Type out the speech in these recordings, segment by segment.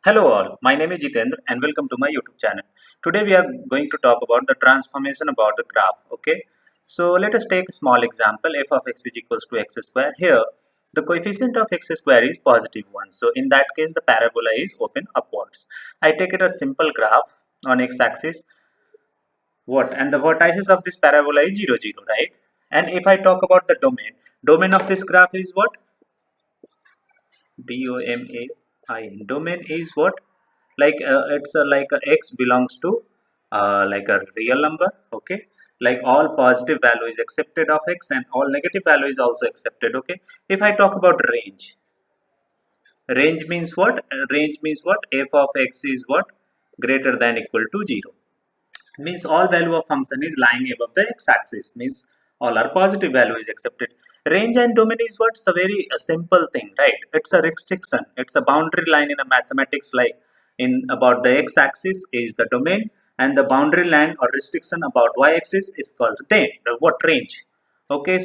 Hello all, my name is Jitendra and welcome to my YouTube channel. Today we are going to talk about the transformation about the graph. Okay, so let us take a small example. F of x is equals to x square. Here the coefficient of x square is positive 1. So in that case the parabola is open upwards. I take it a simple graph on x axis. What? And the vertices of this parabola is 0 0, right? And if I talk about the domain of this graph is what? Domain. Domain is what? Like it's like x belongs to like a real number. Okay, like all positive value is accepted of x and all negative value is also accepted. Okay, if I talk about range means what? Range means what? F of x is what? Greater than equal to 0, means all value of function is lying above the x-axis, means all our positive value is accepted. Range and domain is what's a very simple thing, right? It's a restriction, it's a boundary line in a mathematics. Like in about the x-axis is the domain, and the boundary line or restriction about y-axis is called range. Okay,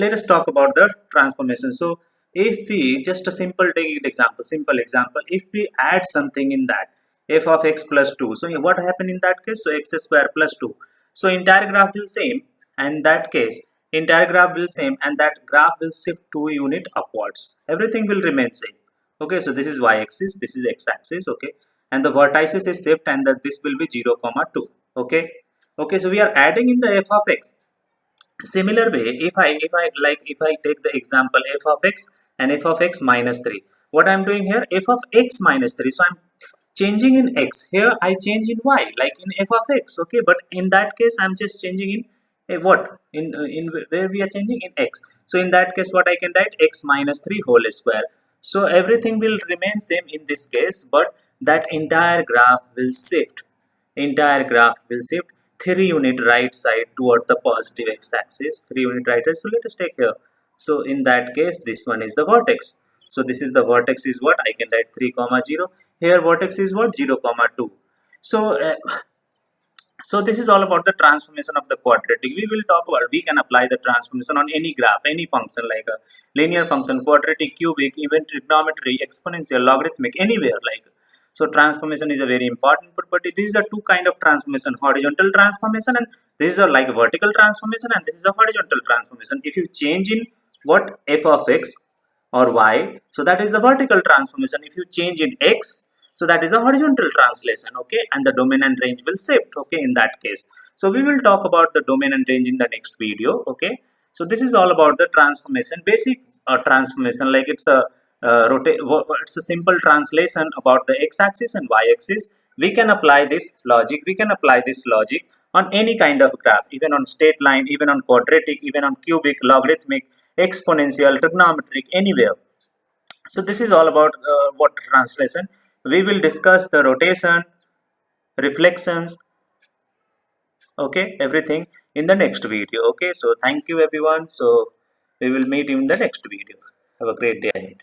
let us talk about the transformation. So if we just a simple take it example, simple example, if we add something in that f of x plus 2, so what happened in that case? So x square plus 2, so entire graph will same, and that case entire graph will same, and that graph will shift 2 unit upwards, everything will remain same. Okay, so this is y-axis, this is x-axis. Okay, and the vertices is shift, and this will be 0 comma 2. Okay, okay, so we are adding in the f of x. Similar way, if I take the example f of x and f of x minus 3, what I'm doing here, f of x minus 3, so I'm changing in x. Here I change in y, like in f of x. Okay, but in that case I'm just changing in what, in where we are changing in x. So in that case what I can write, x minus 3 whole square. So everything will remain same in this case, but that entire graph will shift, entire graph will shift 3 unit right side toward the positive x-axis, 3 unit right side. So let us take here. So in that case this one is the vertex. So this is the vertex is what I can write 3 comma 0. Here vertex is what, 0 comma 2. So so this is all about the transformation of the quadratic. We will talk about, we can apply the transformation on any graph, any function, like a linear function, quadratic, cubic, even trigonometry, exponential, logarithmic, anywhere. Like, so transformation is a very important property. These are two kind of transformation: horizontal transformation, and this is a like vertical transformation, and this is a horizontal transformation. If you change in what, f of x or y, so that is the vertical transformation. If you change in x, so that is a horizontal translation. Okay, and the domain and range will shift. Okay, in that case, so we will talk about the domain and range in the next video. Okay, so this is all about the transformation, basic transformation. Like it's a it's a simple translation about the x-axis and y-axis. We can apply this logic, we can apply this logic on any kind of graph, even on straight line, even on quadratic, even on cubic, logarithmic, exponential, trigonometric, anywhere. So this is all about what translation. We will discuss the rotation, reflections, okay, everything in the next video. Okay, so thank you everyone. So we will meet in the next video. Have a great day ahead.